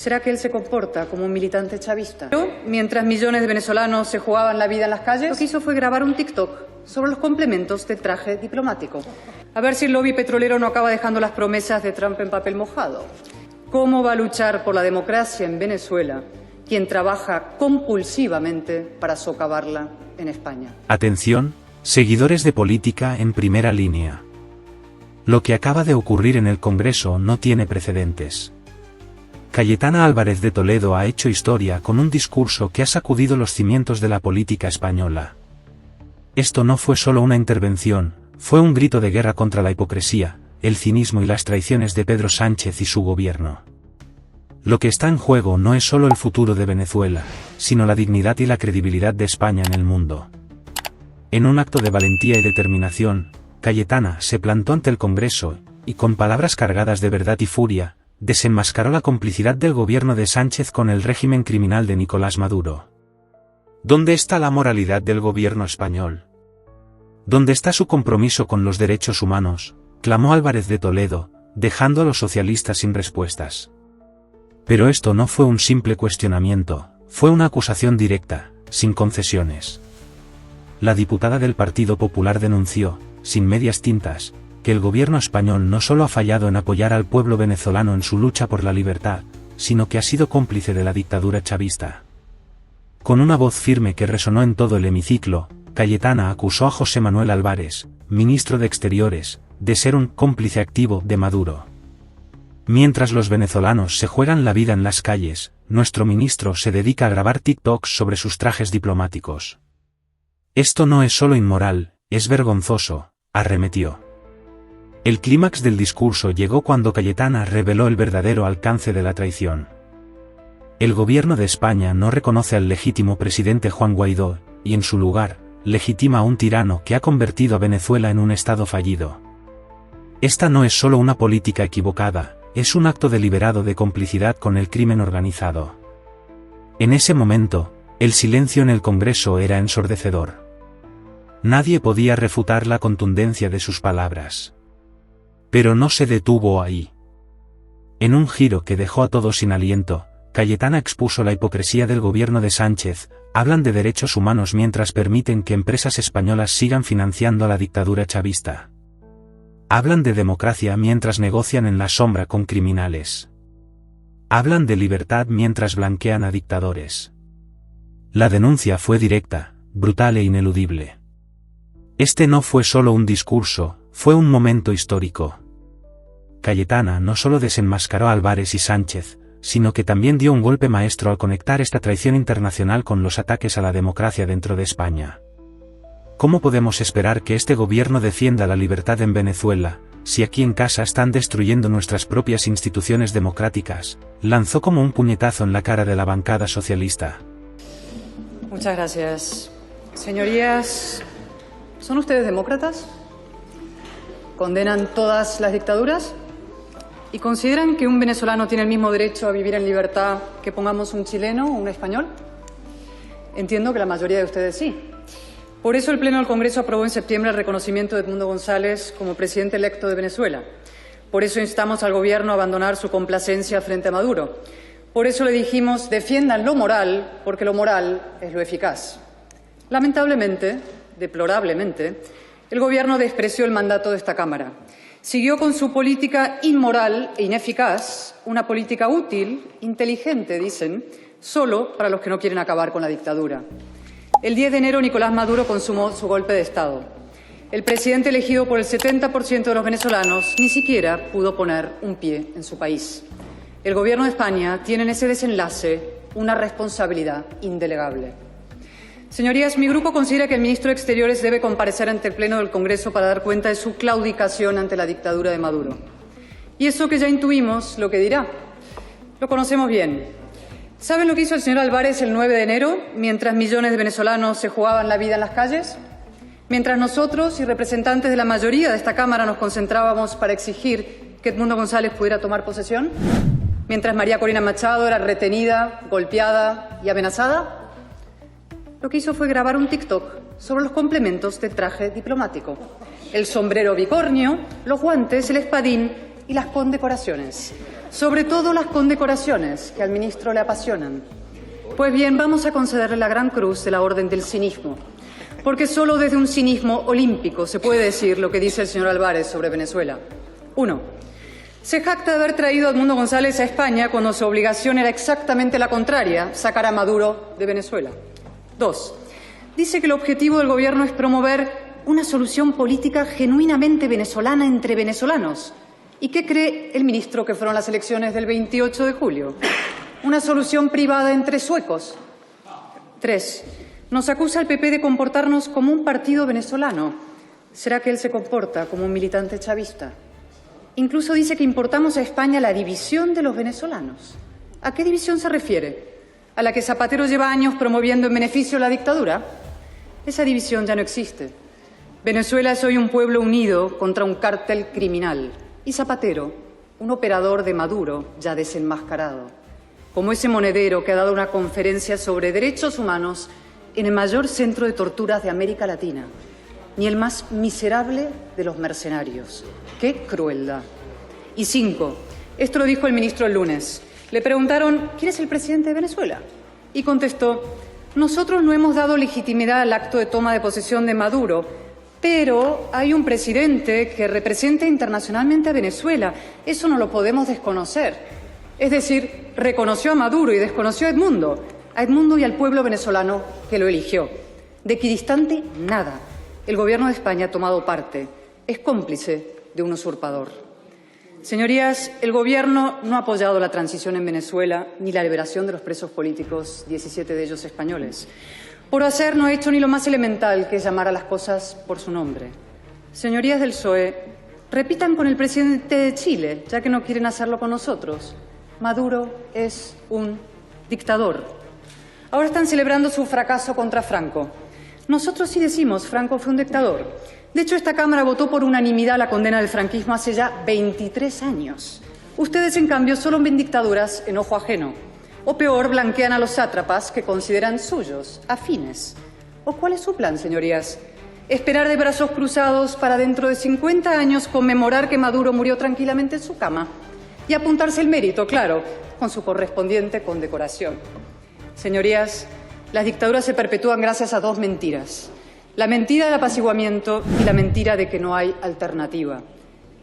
¿Será que él se comporta como un militante chavista? Pero, mientras millones de venezolanos se jugaban la vida en las calles, lo que hizo fue grabar un TikTok sobre los complementos del traje diplomático. A ver si el lobby petrolero no acaba dejando las promesas de Trump en papel mojado. ¿Cómo va a luchar por la democracia en Venezuela quien trabaja compulsivamente para socavarla en España? Atención, seguidores de política en primera línea. Lo que acaba de ocurrir en el Congreso no tiene precedentes. Cayetana Álvarez de Toledo ha hecho historia con un discurso que ha sacudido los cimientos de la política española. Esto no fue solo una intervención, fue un grito de guerra contra la hipocresía, el cinismo y las traiciones de Pedro Sánchez y su gobierno. Lo que está en juego no es solo el futuro de Venezuela, sino la dignidad y la credibilidad de España en el mundo. En un acto de valentía y determinación, Cayetana se plantó ante el Congreso, y con palabras cargadas de verdad y furia, desenmascaró la complicidad del gobierno de Sánchez con el régimen criminal de Nicolás Maduro. ¿Dónde está la moralidad del gobierno español? ¿Dónde está su compromiso con los derechos humanos?, clamó Álvarez de Toledo, dejando a los socialistas sin respuestas. Pero esto no fue un simple cuestionamiento, fue una acusación directa, sin concesiones. La diputada del Partido Popular denunció, sin medias tintas, que el gobierno español no solo ha fallado en apoyar al pueblo venezolano en su lucha por la libertad, sino que ha sido cómplice de la dictadura chavista. Con una voz firme que resonó en todo el hemiciclo, Cayetana acusó a José Manuel Álvarez, ministro de Exteriores, de ser un cómplice activo de Maduro. Mientras los venezolanos se juegan la vida en las calles, nuestro ministro se dedica a grabar TikToks sobre sus trajes diplomáticos. Esto no es solo inmoral, es vergonzoso, arremetió. El clímax del discurso llegó cuando Cayetana reveló el verdadero alcance de la traición. El gobierno de España no reconoce al legítimo presidente Juan Guaidó, y en su lugar, legitima a un tirano que ha convertido a Venezuela en un estado fallido. Esta no es solo una política equivocada, es un acto deliberado de complicidad con el crimen organizado. En ese momento, el silencio en el Congreso era ensordecedor. Nadie podía refutar la contundencia de sus palabras. Pero no se detuvo ahí. En un giro que dejó a todos sin aliento, Cayetana expuso la hipocresía del gobierno de Sánchez. Hablan de derechos humanos mientras permiten que empresas españolas sigan financiando a la dictadura chavista. Hablan de democracia mientras negocian en la sombra con criminales. Hablan de libertad mientras blanquean a dictadores. La denuncia fue directa, brutal e ineludible. Este no fue solo un discurso, fue un momento histórico. Cayetana no solo desenmascaró a Álvarez y Sánchez, sino que también dio un golpe maestro al conectar esta traición internacional con los ataques a la democracia dentro de España. ¿Cómo podemos esperar que este gobierno defienda la libertad en Venezuela, si aquí en casa están destruyendo nuestras propias instituciones democráticas?, lanzó como un puñetazo en la cara de la bancada socialista. Muchas gracias. Señorías, ¿son ustedes demócratas? ¿Condenan todas las dictaduras? ¿Y consideran que un venezolano tiene el mismo derecho a vivir en libertad que pongamos un chileno o un español? Entiendo que la mayoría de ustedes sí. Por eso el Pleno del Congreso aprobó en septiembre el reconocimiento de Edmundo González como presidente electo de Venezuela. Por eso instamos al Gobierno a abandonar su complacencia frente a Maduro. Por eso le dijimos, defiendan lo moral, porque lo moral es lo eficaz. Lamentablemente, deplorablemente, el Gobierno despreció el mandato de esta Cámara. Siguió con su política inmoral e ineficaz, una política útil, inteligente, dicen, solo para los que no quieren acabar con la dictadura. El 10 de enero, Nicolás Maduro consumó su golpe de Estado. El presidente elegido por el 70% de los venezolanos ni siquiera pudo poner un pie en su país. El Gobierno de España tiene en ese desenlace una responsabilidad indelegable. Señorías, mi grupo considera que el ministro de Exteriores debe comparecer ante el Pleno del Congreso para dar cuenta de su claudicación ante la dictadura de Maduro. Y eso que ya intuimos lo que dirá. Lo conocemos bien. ¿Saben lo que hizo el señor Álvarez el 9 de enero, mientras millones de venezolanos se jugaban la vida en las calles? Mientras nosotros y representantes de la mayoría de esta Cámara nos concentrábamos para exigir que Edmundo González pudiera tomar posesión. Mientras María Corina Machado era retenida, golpeada y amenazada. Lo que hizo fue grabar un TikTok sobre los complementos de traje diplomático. El sombrero bicornio, los guantes, el espadín y las condecoraciones. sobre todo las condecoraciones que al ministro le apasionan. Pues bien, vamos a concederle la Gran Cruz de la Orden del Cinismo, porque solo desde un cinismo olímpico se puede decir lo que dice el señor Álvarez sobre Venezuela. 1. Se jacta de haber traído a Edmundo González a España cuando su obligación era exactamente la contraria, sacar a Maduro de Venezuela. 2. Dice que el objetivo del Gobierno es promover una solución política genuinamente venezolana entre venezolanos. ¿Y qué cree el ministro que fueron las elecciones del 28 de julio? Una solución privada entre suecos. 3. Nos acusa el PP de comportarnos como un partido venezolano. ¿Será que él se comporta como un militante chavista? Incluso dice que importamos a España la división de los venezolanos. ¿A qué división se refiere? ¿A la que Zapatero lleva años promoviendo en beneficio de la dictadura? Esa división ya no existe. Venezuela es hoy un pueblo unido contra un cártel criminal. Y Zapatero, un operador de Maduro ya desenmascarado. Como ese monedero que ha dado una conferencia sobre derechos humanos en el mayor centro de torturas de América Latina. Ni el más miserable de los mercenarios. ¡Qué crueldad! Y 5. Esto lo dijo el ministro el lunes. Le preguntaron, ¿quién es el presidente de Venezuela? Y contestó, nosotros no hemos dado legitimidad al acto de toma de posesión de Maduro, pero hay un presidente que representa internacionalmente a Venezuela. Eso no lo podemos desconocer. Es decir, reconoció a Maduro y desconoció a Edmundo y al pueblo venezolano que lo eligió. De equidistante, nada. El Gobierno de España ha tomado parte. Es cómplice de un usurpador. Señorías, el Gobierno no ha apoyado la transición en Venezuela ni la liberación de los presos políticos, 17 de ellos españoles. Por hacer no ha hecho ni lo más elemental, que es llamar a las cosas por su nombre. Señorías del PSOE, repitan con el presidente de Chile, ya que no quieren hacerlo con nosotros. Maduro es un dictador. Ahora están celebrando su fracaso contra Franco. Nosotros sí decimos, Franco fue un dictador. De hecho, esta Cámara votó por unanimidad la condena del franquismo hace ya 23 años. Ustedes, en cambio, solo ven dictaduras en ojo ajeno. O peor, blanquean a los sátrapas que consideran suyos, afines. ¿O cuál es su plan, señorías? ¿Esperar de brazos cruzados para dentro de 50 años conmemorar que Maduro murió tranquilamente en su cama? Y apuntarse el mérito, claro, con su correspondiente condecoración. Señorías, las dictaduras se perpetúan gracias a dos mentiras. La mentira del apaciguamiento y la mentira de que no hay alternativa.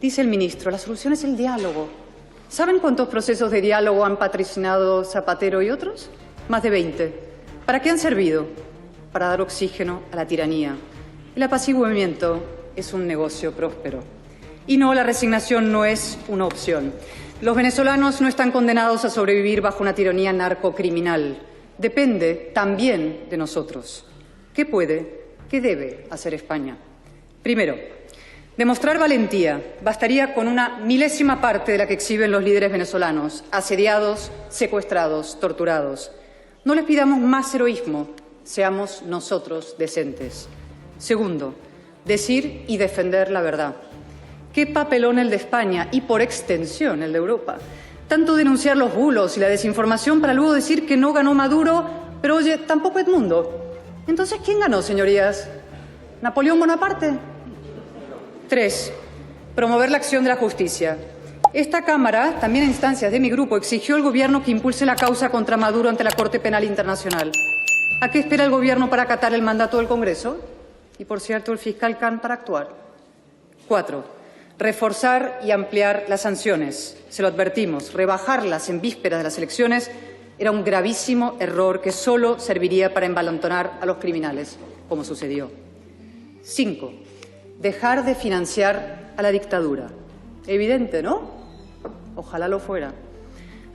Dice el ministro, la solución es el diálogo. ¿Saben cuántos procesos de diálogo han patrocinado Zapatero y otros? Más de 20. ¿Para qué han servido? Para dar oxígeno a la tiranía. El apaciguamiento es un negocio próspero. Y no, la resignación no es una opción. Los venezolanos no están condenados a sobrevivir bajo una tiranía narcocriminal. Depende también de nosotros. ¿Qué puede, qué debe hacer España? Primero, demostrar valentía. Bastaría con una milésima parte de la que exhiben los líderes venezolanos, asediados, secuestrados, torturados. No les pidamos más heroísmo, seamos nosotros decentes. Segundo, decir y defender la verdad. Qué papelón el de España y, por extensión, el de Europa. Tanto denunciar los bulos y la desinformación para luego decir que no ganó Maduro, pero oye, tampoco Edmundo. Entonces, ¿quién ganó, señorías? ¿Napoleón Bonaparte? 3. Promover la acción de la justicia. Esta Cámara, también a instancias de mi grupo, exigió al Gobierno que impulse la causa contra Maduro ante la Corte Penal Internacional. ¿A qué espera el Gobierno para acatar el mandato del Congreso? Y, por cierto, el fiscal Khan para actuar. 4. Reforzar y ampliar las sanciones. Se lo advertimos, rebajarlas en vísperas de las elecciones era un gravísimo error que solo serviría para envalentonar a los criminales, como sucedió. 5. Dejar de financiar a la dictadura. Evidente, ¿no? Ojalá lo fuera.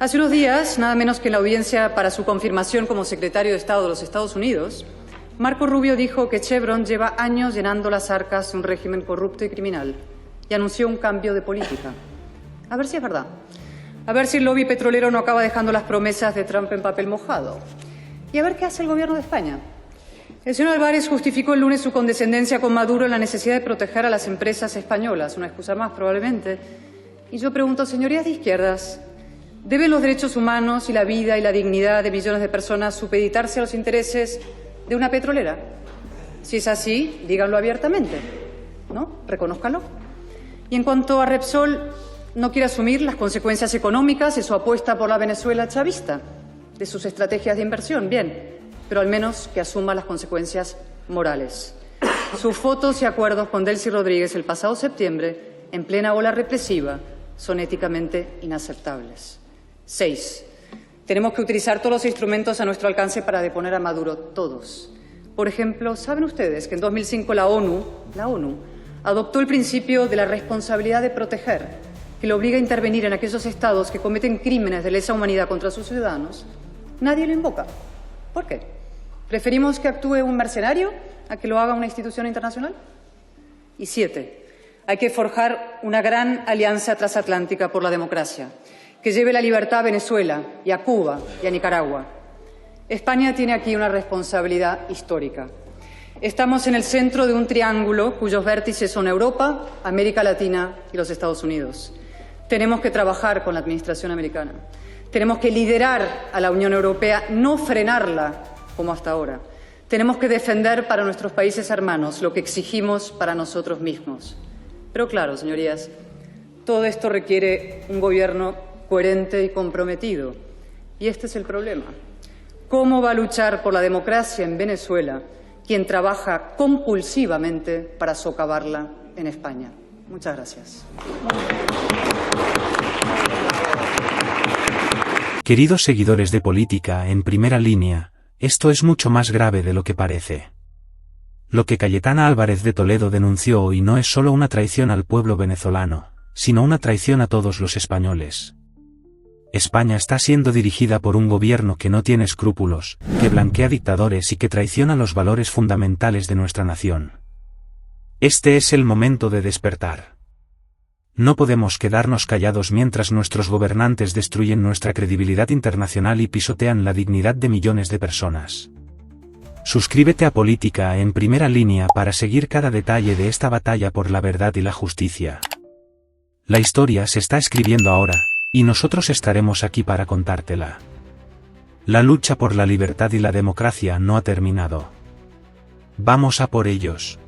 Hace unos días, nada menos que en la audiencia para su confirmación como secretario de Estado de los Estados Unidos, Marco Rubio dijo que Chevron lleva años llenando las arcas de un régimen corrupto y criminal y anunció un cambio de política. A ver si es verdad. A ver si el lobby petrolero no acaba dejando las promesas de Trump en papel mojado. Y a ver qué hace el Gobierno de España. El señor Álvarez justificó el lunes su condescendencia con Maduro en la necesidad de proteger a las empresas españolas, una excusa más probablemente. Y yo pregunto, señorías de izquierdas, ¿deben los derechos humanos y la vida y la dignidad de millones de personas supeditarse a los intereses de una petrolera? Si es así, díganlo abiertamente, ¿no? Reconózcanlo. Y en cuanto a Repsol, no quiere asumir las consecuencias económicas de su apuesta por la Venezuela chavista, de sus estrategias de inversión, bien, pero al menos que asuma las consecuencias morales. Sus fotos y acuerdos con Delcy Rodríguez el pasado septiembre, en plena ola represiva, son éticamente inaceptables. 6. Tenemos que utilizar todos los instrumentos a nuestro alcance para deponer a Maduro, todos. Por ejemplo, ¿saben ustedes que en 2005 la ONU adoptó el principio de la responsabilidad de proteger, que le obliga a intervenir en aquellos estados que cometen crímenes de lesa humanidad contra sus ciudadanos? Nadie lo invoca. ¿Por qué? ¿Preferimos que actúe un mercenario a que lo haga una institución internacional? Y 7. Hay que forjar una gran alianza transatlántica por la democracia, que lleve la libertad a Venezuela y a Cuba y a Nicaragua. España tiene aquí una responsabilidad histórica. Estamos en el centro de un triángulo cuyos vértices son Europa, América Latina y los Estados Unidos. Tenemos que trabajar con la administración americana. Tenemos que liderar a la Unión Europea, no frenarla como hasta ahora. Tenemos que defender para nuestros países hermanos lo que exigimos para nosotros mismos. Pero claro, señorías, todo esto requiere un gobierno coherente y comprometido. Y este es el problema. ¿Cómo va a luchar por la democracia en Venezuela quien trabaja compulsivamente para socavarla en España? Muchas gracias. Queridos seguidores de Política en Primera Línea, esto es mucho más grave de lo que parece. Lo que Cayetana Álvarez de Toledo denunció hoy no es solo una traición al pueblo venezolano, sino una traición a todos los españoles. España está siendo dirigida por un gobierno que no tiene escrúpulos, que blanquea dictadores y que traiciona los valores fundamentales de nuestra nación. Este es el momento de despertar. No podemos quedarnos callados mientras nuestros gobernantes destruyen nuestra credibilidad internacional y pisotean la dignidad de millones de personas. Suscríbete a Política en Primera Línea para seguir cada detalle de esta batalla por la verdad y la justicia. La historia se está escribiendo ahora, y nosotros estaremos aquí para contártela. La lucha por la libertad y la democracia no ha terminado. Vamos a por ellos.